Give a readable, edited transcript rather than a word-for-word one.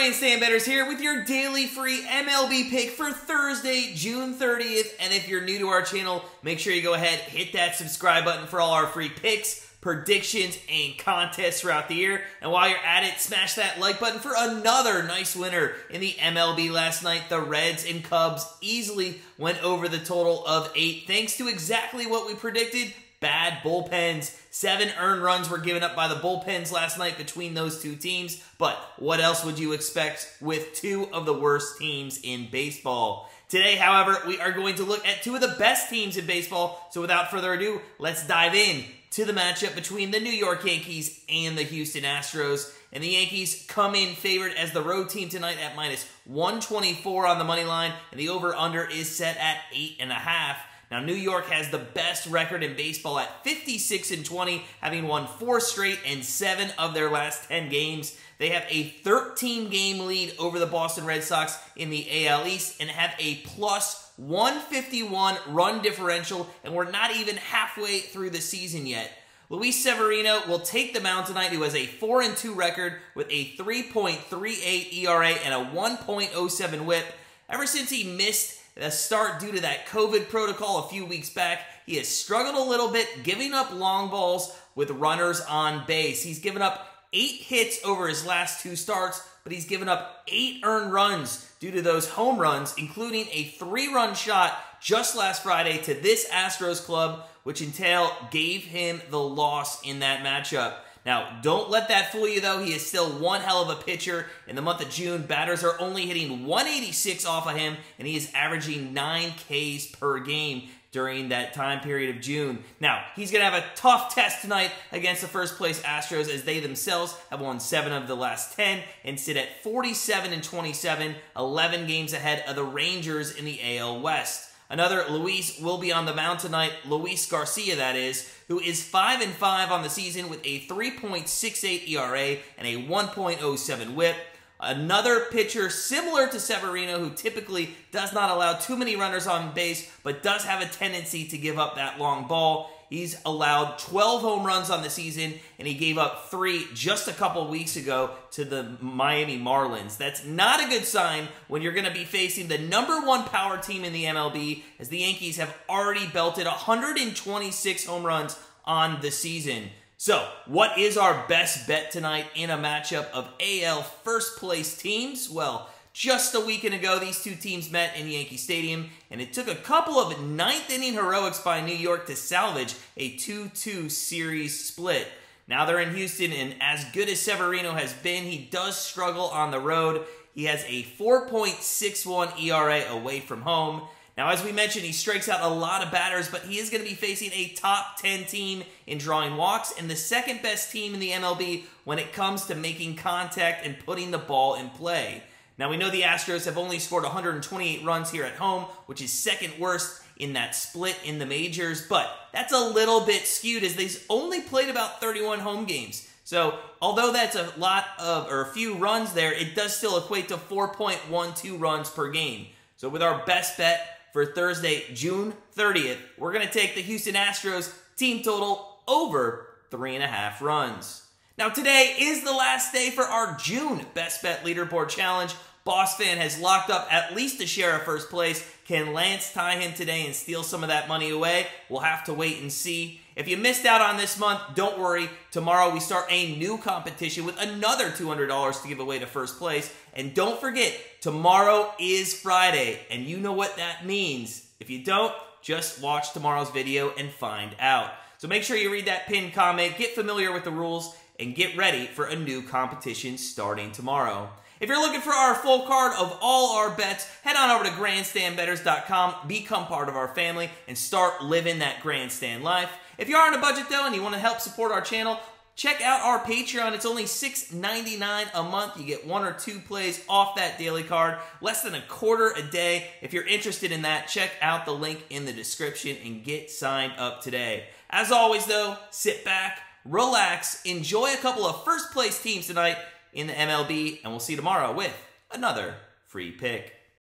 Grandstand Bettors here with your daily free MLB pick for Thursday, June 30th. And if you're new to our channel, make sure you go ahead, hit that subscribe button for all our free picks, predictions, and contests throughout the year. And while you're at it, smash that like button for another nice winner in the MLB last night. The Reds and Cubs easily went over the total of 8 thanks to exactly what we predicted. Bad bullpens. 7 earned runs were given up by the bullpens last night between those two teams. But what else would you expect with 2 of the worst teams in baseball? Today, however, we are going to look at 2 of the best teams in baseball. So without further ado, let's dive in to the matchup between the New York Yankees and the Houston Astros. And the Yankees come in favored as the road team tonight at minus 124 on the money line. And the over-under is set at 8.5. Now, New York has the best record in baseball at 56-20, having won 4 straight and 7 of their last 10 games. They have a 13-game lead over the Boston Red Sox in the AL East and have a plus 151 run differential, and we're not even halfway through the season yet. Luis Severino will take the mound tonight, who has a 4-2 record with a 3.38 ERA and a 1.07 whip. Ever since he missed the start due to that COVID protocol a few weeks back, he has struggled a little bit, giving up long balls with runners on base. He's given up 8 hits over his last 2 starts, but he's given up 8 earned runs due to those home runs, including a 3-run shot just last Friday to this Astros club, which in turn gave him the loss in that matchup. Now, don't let that fool you, though. He is still one hell of a pitcher. In the month of June, batters are only hitting 186 off of him, and he is averaging 9 Ks per game during that time period of June. Now, he's going to have a tough test tonight against the first-place Astros, as they themselves have won 7 of the last 10 and sit at 47-27, 11 games ahead of the Rangers in the AL West. Another Luis will be on the mound tonight, Luis Garcia that is, who is 5-5 on the season with a 3.68 ERA and a 1.07 whip. Another pitcher similar to Severino, who typically does not allow too many runners on base, but does have a tendency to give up that long ball. He's allowed 12 home runs on the season, and he gave up 3 just a couple weeks ago to the Miami Marlins. That's not a good sign when you're going to be facing the #1 power team in the MLB, as the Yankees have already belted 126 home runs on the season. So, what is our best bet tonight in a matchup of AL first-place teams? Well, just a weekend ago, these two teams met in Yankee Stadium, and it took a couple of 9th-inning heroics by New York to salvage a 2-2 series split. Now they're in Houston, and as good as Severino has been, he does struggle on the road. He has a 4.61 ERA away from home. Now, as we mentioned, he strikes out a lot of batters, but he is going to be facing a top 10 team in drawing walks and the second best team in the MLB when it comes to making contact and putting the ball in play. Now, we know the Astros have only scored 128 runs here at home, which is second worst in that split in the majors, but that's a little bit skewed as they've only played about 31 home games. So, although that's a lot of, or a few runs there, it does still equate to 4.12 runs per game. So, with our best bet for Thursday, June 30th, we're going to take the Houston Astros team total over 3.5 runs. Now, today is the last day for our June Best Bet Leaderboard Challenge. Boss Fan has locked up at least a share of first place. Can Lance tie him today and steal some of that money away? We'll have to wait and see. If you missed out on this month, don't worry. Tomorrow we start a new competition with another $200 to give away to first place. And don't forget, tomorrow is Friday, and you know what that means. If you don't, just watch tomorrow's video and find out. So make sure you read that pinned comment, get familiar with the rules, and get ready for a new competition starting tomorrow. If you're looking for our full card of all our bets, head on over to grandstandbettors.com, become part of our family, and start living that grandstand life. If you are on a budget, though, and you want to help support our channel, check out our Patreon. It's only $6.99 a month. You get 1 or 2 plays off that daily card, less than $0.25 a day. If you're interested in that, check out the link in the description and get signed up today. As always, though, sit back, relax, enjoy a couple of first-place teams tonight in the MLB, and we'll see you tomorrow with another free pick.